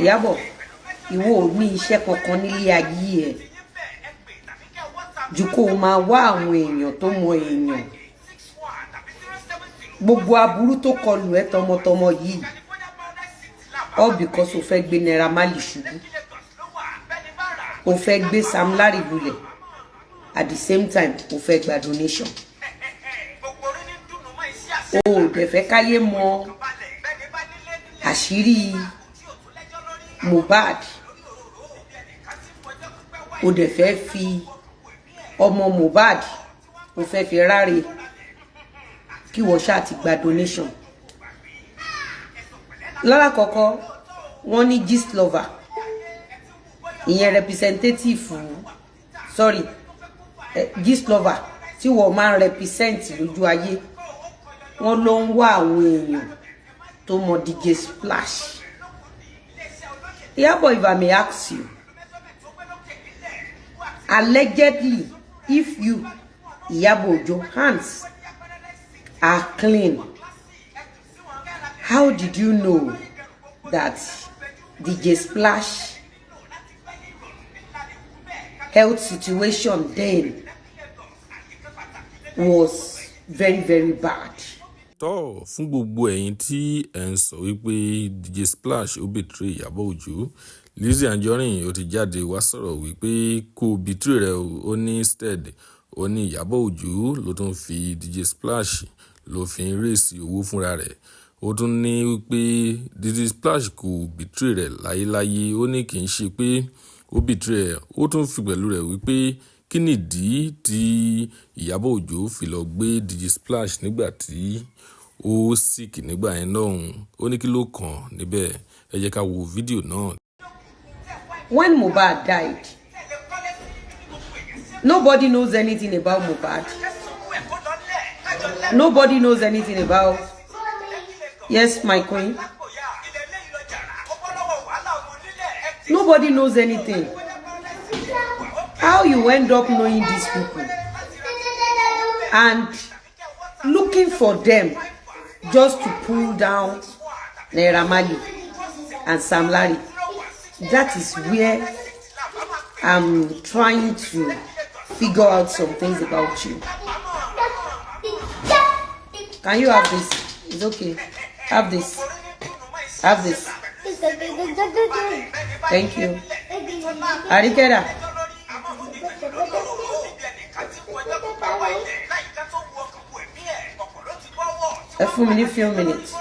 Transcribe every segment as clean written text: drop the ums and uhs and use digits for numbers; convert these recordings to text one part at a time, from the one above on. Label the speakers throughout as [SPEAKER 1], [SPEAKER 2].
[SPEAKER 1] Ìyábọ̀, ìwọ ò ní iṣẹ́ kankan nílé ayé ẹ̀ ju kó máa wá àwọn èèyàn tó mọ èèyàn. Gbogbo aburú tó kọlù ẹ́ tọmọtọmọ yìí, all because o fẹ́ gbé Naira Marley ṣubú, o fẹ́ gbé Sam Larry lulẹ̀, at the same time o fẹ́ gba donation. O dẹ̀ fẹ́ káyé mọ àṣírí Mohbad, o dẹ̀ fẹ́ fi ọmọ Mohbad o fẹ́ fi ráre kí wọ́n ṣáà ti gba donation. Lára kọ́kọ́ wọ́n ní gist lover, ìyẹn representative sorry gist lover tí wọ́n máa ń represent lójú ayé, wọ́n ló ń wá àwọn èèyàn tó mọ DJ Splash. Ìyábọ̀, if I may ask you, allegedly, if you, Ìyábọ̀ Òjó, hands are clean, how did you know that DJ Splash health situation then was very, very bad?
[SPEAKER 2] Tó fún gbogbo ẹ̀yin tí ẹ̀ ń sọ wípé DJ Splash ó betray Ìyábọ̀ Òjó, Lizzy Anjorin ó ti jáde wá sọ̀rọ̀ wípé kò betray rẹ̀ ó ní instead ó ní Ìyábọ̀ Òjó ló tún fi DJ Splash ló fi ń rèsì owó fúnra rẹ̀. Ó tún ní wípé DJ Splash kò betray rẹ̀ láyéláyé, ó ní kì í ṣe pé ó betray ẹ̀. Ó tún fi pẹ̀lú rẹ̀ wípé kí nìdí tí Ìyábọ̀ Òjó fi lọ gbé DJ Splash nígbà tí ó sick nígbà yẹn náà. Ó ní kí ló kàn níbẹ̀. Ẹ jẹ́ ká wo fídíò náà.
[SPEAKER 1] When Mohbad died, nobody knows anything about Mohbad. Nobody knows anything about... Yes, my queen. Nobody knows anything. How you end up knowing these people and looking for them just to pull down Naira Marley and Sam Larry? That is where I'm trying to figure out some things about you. Can you have this? It's okay. Have this. Have this. Thank you. Arikeda. A few minutes.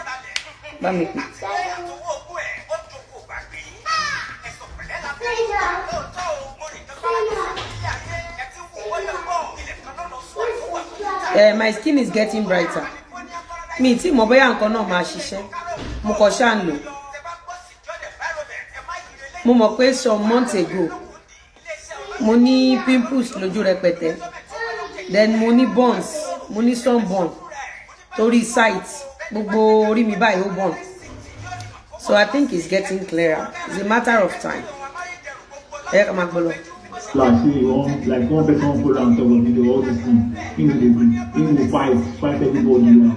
[SPEAKER 1] My skin is getting brighter. Mi tí mo bóyá nǹkan náà máa ṣiṣẹ́. Mo kàn ṣá ń lò. Mo mọ̀ pé some months ago mo ní pimples lójú rẹpẹtẹ. Then mo ní burns, mo ní sunburn torí site. Gbogbo orí mi báyìí ó burn. So I think it's getting clearer. It's a matter of time. Ẹ ká máa gbọ́ lọ.
[SPEAKER 3] Like one person put on top of video all this thing. He will fight everybody.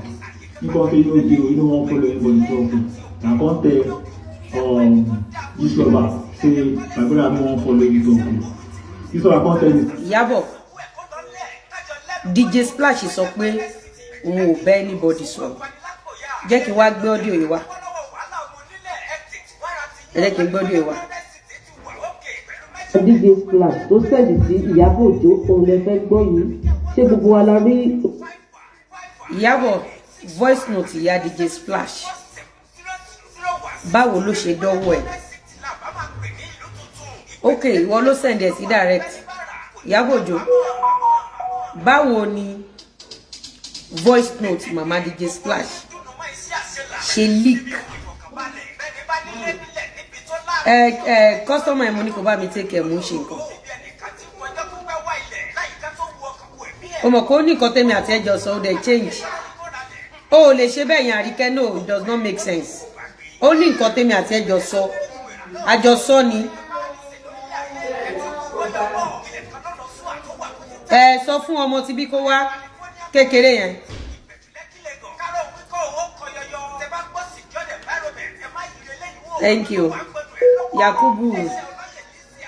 [SPEAKER 3] You can't say you don't want to follow anybody talking. I can't tell this lover say my brother don't want to follow you talking. This one I can't tell you.
[SPEAKER 1] Ìyábọ̀, DJ Splash sọ pé òun ò bá anybody sọ̀rọ̀. Jẹ́ kí n wá gbé audio yìí wá. Jẹ́ kí n gbé audio yìí wá.
[SPEAKER 4] DJ Splash tó sẹ́ẹ̀dì sí Ìyábọ̀ Òjó òun lè fẹ́ gbọ́ yìí. Ṣé gbogbo wa la rí?
[SPEAKER 1] Ìyábọ̀, voice note ìyá DJ Splash. Báwo ló ṣe dọ́wọ́ ẹ̀? Okay, ìwọ ló send ẹ̀ sí direct. Ìyábọ̀ Òjó, báwo ni voice note mama DJ Splash ṣe leak? Customer mo ní kó bá mi take ẹ̀ mú ṣe nǹkan. O mọ̀ kó ní nǹkan tẹ́mi àti ẹjọ́ sọ ó dẹ̀ change. O lè ṣe bẹ́ẹ̀ yẹn Àríkẹ́, no, it does not make sense. Ó ní nǹkan tẹ́mi àti ẹjọ́ sọ. Àjọsọ ni. Sọ fún ọmọ tí bí kó wá kékeré yẹn. Thank you. Yakubu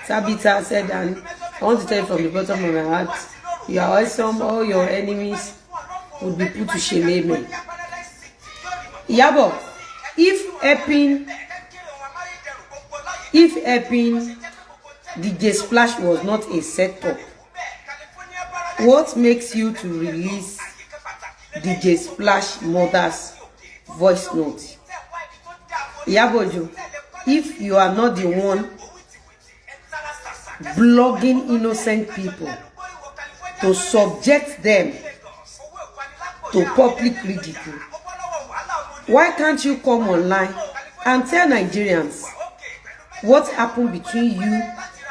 [SPEAKER 1] Sabita said, and I want to tell you from the bottom of my heart, you are awesome. All your enemies would be put to shame. Amen. Yabo, if helping DJ Splash was not a setup, what makes you to release DJ Splash mother's voice note? IYABO OJO, if you are not the one blogging innocent people to subject them to public ridicule, why can't you come online and tell Nigerians what happened between you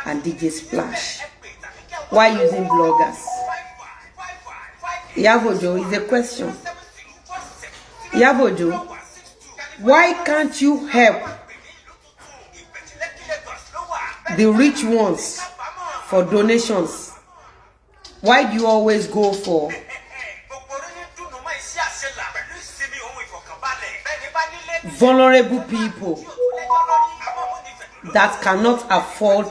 [SPEAKER 1] and DJ Splash? Why using bloggers? IYABO OJO is a question. IYABO OJO, why can't you help the rich ones for donations? Why do you always go for vulnerable people that cannot afford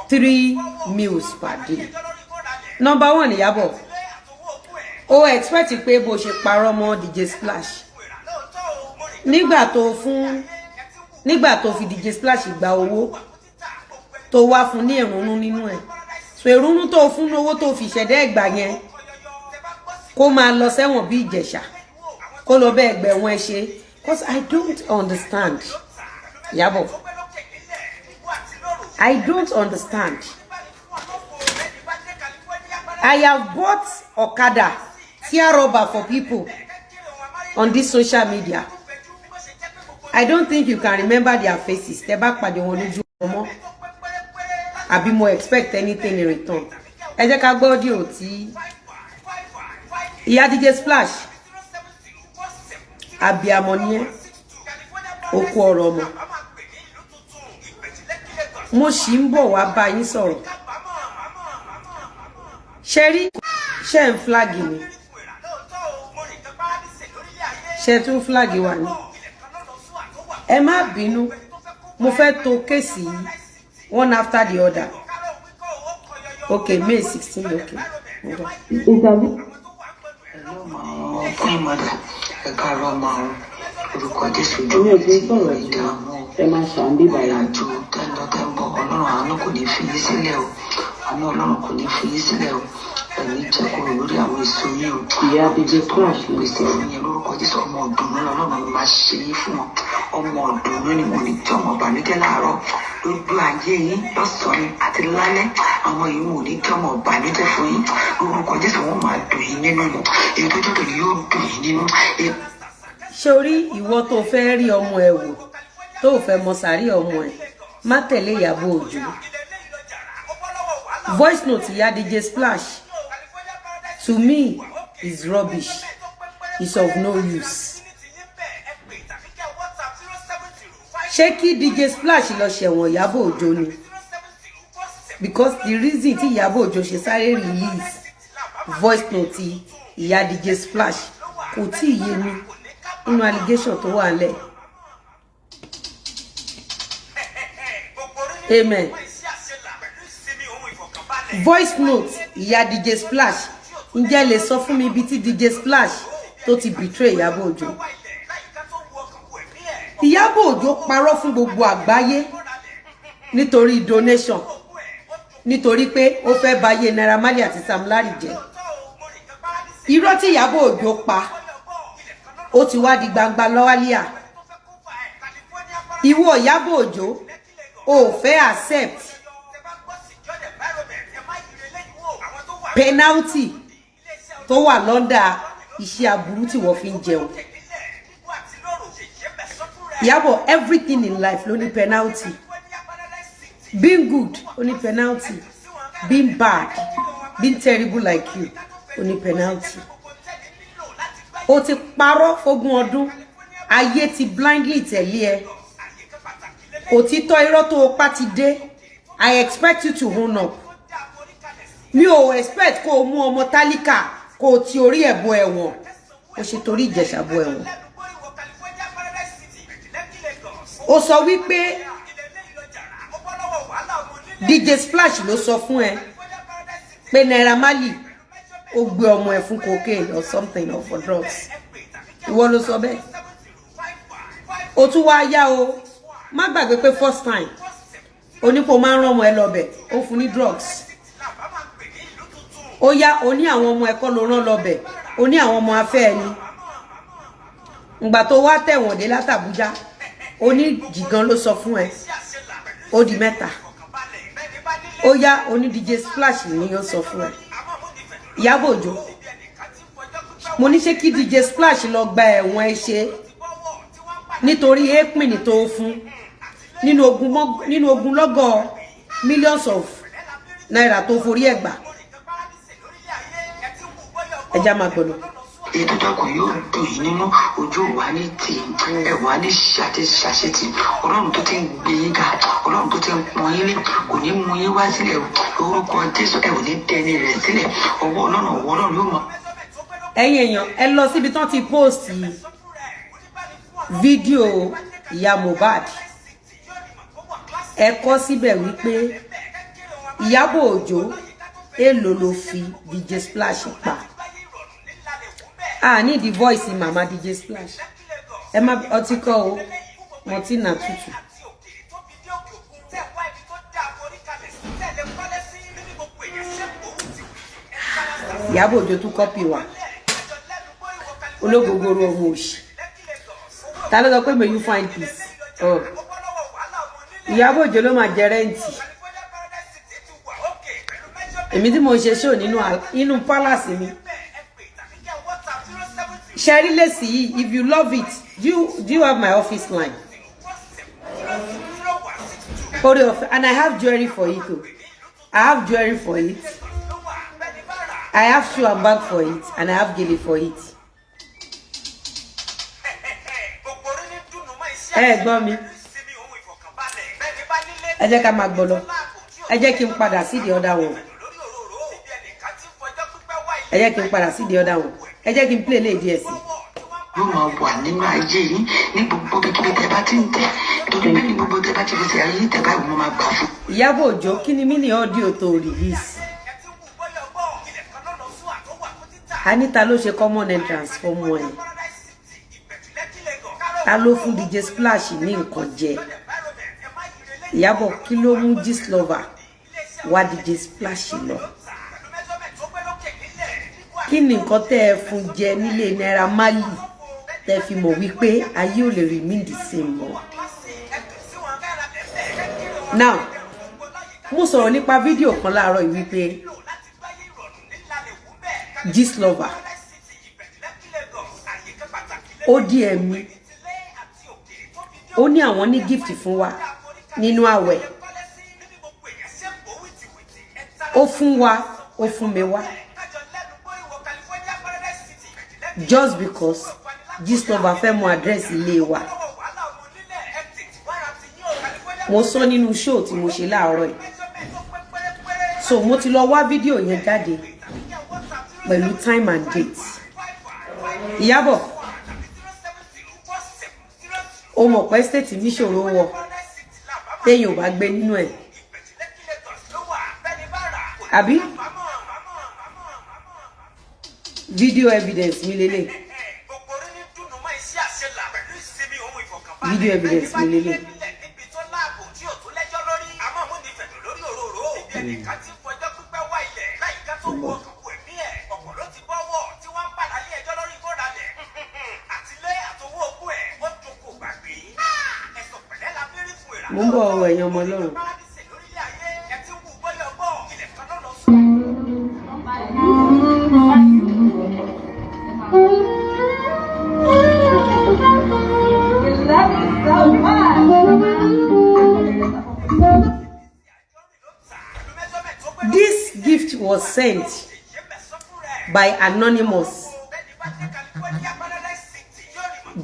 [SPEAKER 1] 3 meals per day? Number one, Yabo, expect pé bó ṣe parọ́ mọ́ DJ Splash. Nígbà tó fi DJ Splash gba owó tó wá fún ní èrúnú nínú ẹ̀. So èrúnú tó fún owó tó fi ṣẹ̀dá ẹ̀gbà yẹn kó máa lọ sẹ́wọ̀n bí Ìjẹ̀ṣà. Kó lọ bẹ́ ẹgbẹ́ wọn ṣe. Because I don't understand. Yabo, I don't understand. I have bought Okada, tear rubber for people on this social media. I don't think you can remember their faces. They back by the one who do. I be more expect anything in return. I just can't go audio tí ìyá DJ Splash. Abi amoniye. Oku ọ̀rọ̀ ọmọ. Mo ṣì ń bọ̀ wá bá yín sọ̀rọ̀. Sherry, share flag ni. Share tún flag wa ni. Ẹ má bínú. Mo fẹ́ to case one after the other. Okay, May 16, okay.
[SPEAKER 4] Interview.
[SPEAKER 5] Ìyá DJ Splash ló ṣe fún yẹn lórúkọ Jésù ọmọ ọdún náà lọ́nà máa ṣe yín fún wọn ọmọ ọdún náà ni mo ní tí ọmọ ìbànújẹ́ láàárọ̀ lójú ayé yín lọ́sàn-án àti lálẹ́ àwọn yìí mo ní tí ọmọ ìbànújẹ́ fún yín lórúkọ Jésù wọn máa dùn yín nínú èyí tó jọ̀dọ̀ ni yóò dùn yín nínú.
[SPEAKER 1] Sórí ìwọ tó fẹ́ rí ọmọ ẹ wò tó fẹ́ mọ sàárì ọmọ ẹ má tẹ̀lé IYABO OJO. Voice note ìyá DJ Splash to me is rubbish. It's of no use. Ṣé kí DJ Splash lọ ṣẹ̀wọ̀n IYABO OJO ni? Because the reason tí IYABO OJO ṣe sáré release voice note ìyá DJ Splash kò tí yé mi nínú allegation tó wà lẹ̀. Amen. Voice note ìyá DJ Splash ǹjẹ́ lè sọ fún mi bí tí DJ Splash tó ti betray IYABO OJO. IYABO OJO parọ́ fún gbogbo àgbáyé nítorí donation, nítorí pé ó fẹ́ báyé Naira Marley àti Sam Larry jẹ́. Irọ́ tí IYABO OJO pa ó ti wá di gbangba lọ́wọ́líà. Ìwọ IYABO OJO ó fẹ́ accept penalty tó wà lọ́ndà iṣẹ́ aburú tí wọ́n fi ń jẹun. IYABO, everything in life ló ní penalty. Being good ó ní penalty. Being bad, being terrible like you ó ní penalty. Ó ti parọ́ fógún ọdún, ayé ti blindly tẹ̀lé ẹ. Òtítọ́ irọ́ tó pa ti dé. I expect you to own up. Mi ò expect kó mú ọmọ tálíkà kó ti orí ẹ̀bọ ẹ̀wọ̀n. Ó ṣe torí Ìjẹ̀ṣà bọ ẹ̀wọ̀n. ó sọ wípé DJ Splash ló sọ fún ẹ pé Naira Marley ó gbé ọmọ ẹ fún cocaine or something or for drugs. Ìwọ ló sọ bẹ́ẹ̀. Ó tún wá yá o. Má gbàgbé pé first time onípo máa ń rán ọmọ ẹ lọ́bẹ̀, ó fún ní drugs. Ó yá ó ní àwọn ọmọ ẹ kọ́ ló rán lọ́bẹ̀, ó ní àwọn ọmọ afẹ́ ẹni. Ǹgbà tó wá tẹ̀wọ̀n dé látàbújá, ó ní jìgan ló sọ fún ẹ. Ó di mẹ́ta. Ó yá ó ní DJ Splash ni ó sọ fún ẹ. Ìyábọ̀ Òjó. Mo ní ṣé kí DJ Splash lọ gba ẹ̀wọ̀n ẹ ṣe nítorí èpìn tó fún nínú ogun lọ́gọ̀ millions of naira tó forí ẹ̀ gbà. Ẹja máa gbọ́dọ̀.
[SPEAKER 5] Ètò ìjọkọ̀ yóò dùn yín nínú ojú wa ní tì ẹ̀wà ní ṣàṣetì Ọlọ́run tó ti ń gbé yín ga Ọlọ́run tó ti ń pọ́n yín lé kò ní mú yín wá sílẹ̀ orúkọ Jésù ẹ̀ ò ní dẹni rẹ̀ sílẹ̀ ọwọ́ Ọlọ́run yóò mọ̀.
[SPEAKER 1] Ẹ̀yin èèyàn ẹ lọ síbi tán ti post fídíò ìyá Mohbad ẹ kọ síbẹ̀ wípé Ìyábọ̀ Òjó èlò ló fi DJ Splash pa. I need the voice in Mama DJ Splash. Ẹ má ọtí kọ́ o, mọtí nà tútù. Ìyábọ̀ Òjó tún kọ́pì wa. Ológogoro ọmọ òṣì. Ta ló sọ pé may you find peace? Oh. Ìyábọ̀ Òjó ló máa jẹ rẹ́ǹtì. Èmi tí mo ṣe show nínú palace mi. Sherry Lacy, if you love it, do you have my office line? And I have jewelry for it too. I have jewelry for it. I have shoe and bag for it, and I have gele for it. Gbọ́ mi. Ẹ jẹ́ ká máa gbọ́ lọ. Ẹ jẹ́ kí n padà sí the other one. Ẹ jẹ́ kí n padà sí the other one. Ẹ jẹ́ kí n play lé díẹ̀ sí.
[SPEAKER 5] Yóò máa wà nínú ayé yìí ní gbogbo kíkiri tẹ́ bá ti ń tẹ̀ torí pé ní gbogbo tẹ́ bá ti fi ṣe ayé tẹ́ bá ìwọ̀n máa gbà fún.
[SPEAKER 1] Ìyábọ̀ Òjó kí ni mí ní audio tó release? Anita ló ṣe common entrance fọ́mọ ẹ̀. Ta ló fún DJ Splash ní nǹkan jẹ? Ìyábọ̀ kí ló mú Gistlover wá DJ Splash lọ? Kí ni nǹkan tẹ́ ẹ fún jẹ nílé Naira Marley tẹ́ fi mọ̀ wípé ayé ò lè remain the same mọ́? Now, mo sọ̀rọ̀ nípa fídíò kan láàárọ̀ yìí wípé Gistlover ó DM mi ó ní àwọn ní gift fún wa nínú àwẹ̀ ó fún wa ó fún mi wá just because Gistlover fẹ́ mọ address ilé wa. Mo sọ nínú show tí mo ṣe láàárọ̀ yìí. So mo ti lọ wá fídíò yẹn jáde pẹ̀lú time and date. Ìyábọ̀ o mọ̀ pé state mi ṣòro wọ téèyàn ò bá gbé nínú ẹ̀. Àbí video evidence mi lélẹ̀. Video evidence mi lélẹ̀. Mo ń bọ̀ ọ̀rọ̀ ẹ̀yàn ọmọ Ọlọ́run. This gift was sent by Anonymous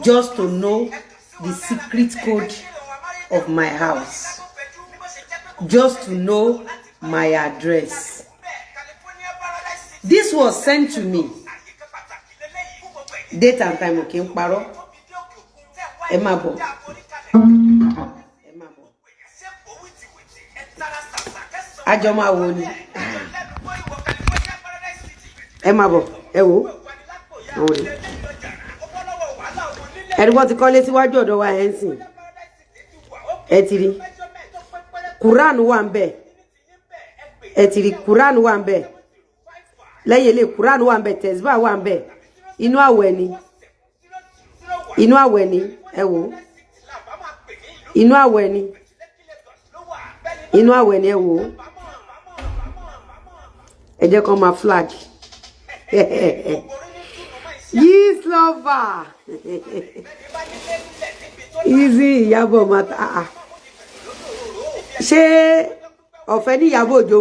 [SPEAKER 1] just to know the secret code of my house, just to know my address. This was sent to me. Date and time, okay, paro. Ẹ má bọ̀. àjọ máa wò ni ẹ máa bọ̀ ẹ wò ó ẹni wọ́n ti kọ́lé síwájú ọ̀dọ̀ wa ẹ̀ ń sìn ẹ ti rí Quran wà ń bẹ̀ ẹ ti rí Quran wà ń bẹ̀ lẹ́yìn ilé Quran wà ń bẹ̀ tẹ̀síbà wà ń bẹ̀ inú àwẹ̀ ni ẹ wò ó inú àwẹ̀ ni ẹ wò ó ẹ jẹ́ kó máa flag yes lover easy Ìyábọ̀ mata ṣé ọ̀fẹ́ ní Ìyábọ̀ Òjó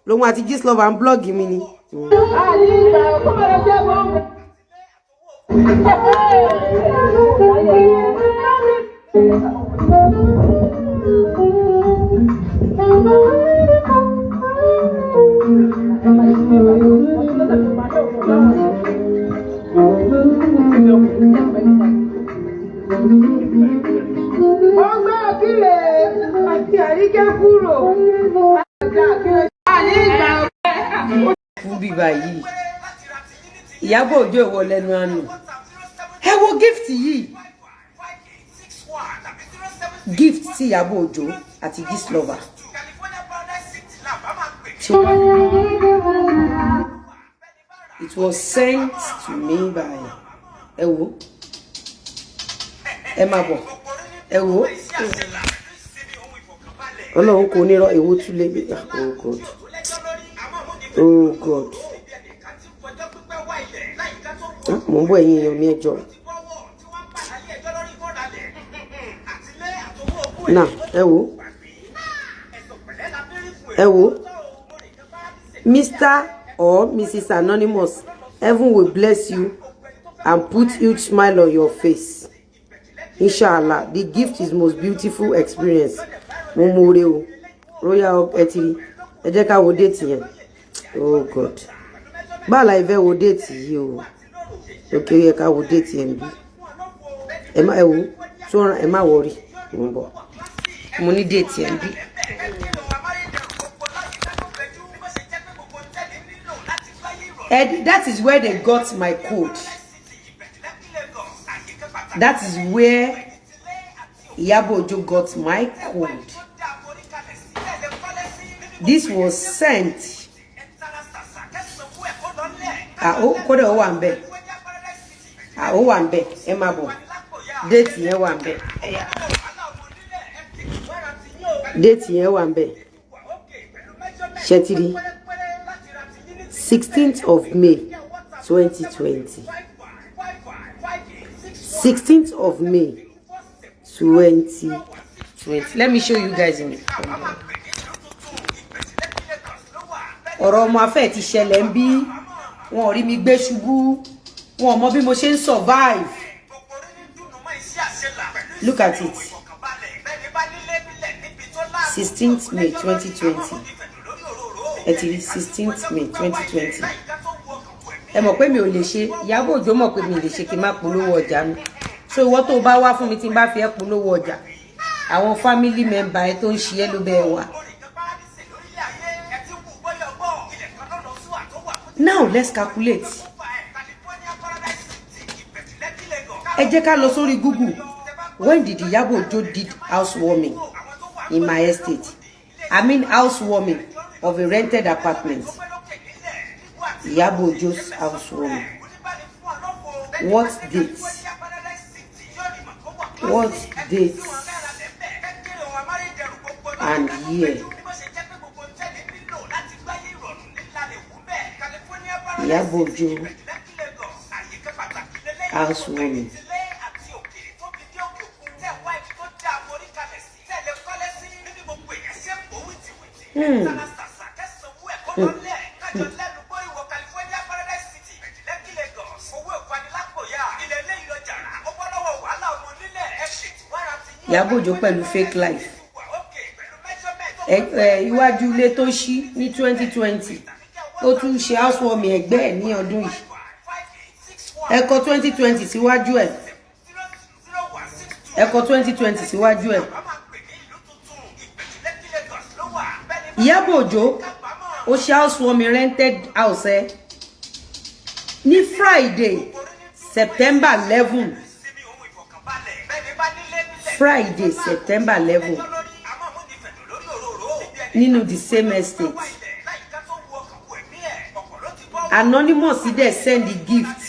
[SPEAKER 1] lòun àti gist lover ń blog mi ni. Fún bíbá yìí Ìyábọ̀ Òjó ìwọ lẹ́nu àánú ẹ wo gift yìí gift tí Ìyábọ̀ Òjó àti gist lover it was sent to me by ẹ wo ẹ máa bọ̀ ẹ wo Ọlọ́run kò ní rọ èwo tún lé bí oh God mo ń bọ̀ ẹ̀yin èèyàn mi ẹjọ́ náà ẹ wo Mr. or Mrs. Anonymous, heaven will bless you and put huge smile on your face. Inshallah, the gift is most beautiful experience. Momore o, Royal Etiri. Ẹ jẹ́ ká wo date yẹn. Oh God. Ba la ife wo date yìí o. Okay, yẹ ká wo date yẹn bí. Ẹ má ẹ wo, so ẹ má worry. Mo ń bọ̀. Mo ní date yẹn bí. And that is where they got my code. That is where IYABO OJO got my code. This was sent. Code o wa nbe. O wa nbe. E ma bo. Date yẹn wa nbe. Date yẹn wa nbe. Shetiri. 16th of May 2020. 16th of May 2020. Let me show you guys in the ọ̀rọ̀ ọmọ afẹ́ ti ṣẹlẹ̀ ń bí wọn rí mi gbé ṣubú wọn mọ bí mo ṣe ń survive. Look at it. 16th May 2020. Ẹ ti rí 16th May 2020. Ẹ mọ̀ pé mi ò lè ṣe IYABO OJO mọ̀ pé mi lè ṣe kí n má polówó ọjà mi. So ìwọ tó bá wá fún mi tí n bá fi ẹ́ polówó ọjà. Àwọn family member ẹ tó ń ṣe ẹ́ ló bẹ́ẹ̀ wá. Now let's calculate. Ẹ jẹ́ ká lọ sórí Google. When did IYABO OJO did housewarming in my estate? I mean housewarming of a rented apartment. IYABO OJO's housewarming. What date? What date and year? IYABO OJO housewarming. IYABO OJO pẹ̀lú fake life. Iwájú ilé tó ṣí ní 2020. Ó tún ṣe housewarming ẹgbẹ́ ẹ̀ ní ọdún yìí. Ẹ kọ 2020 síwájú ẹ̀. Ẹ kọ 2020 síwájú ẹ̀. Iyabo Ojo ó ṣe housewarming rented house ní Friday September 11 Friday September 11 nínú the same estate. Anonymous dẹ̀ send the gift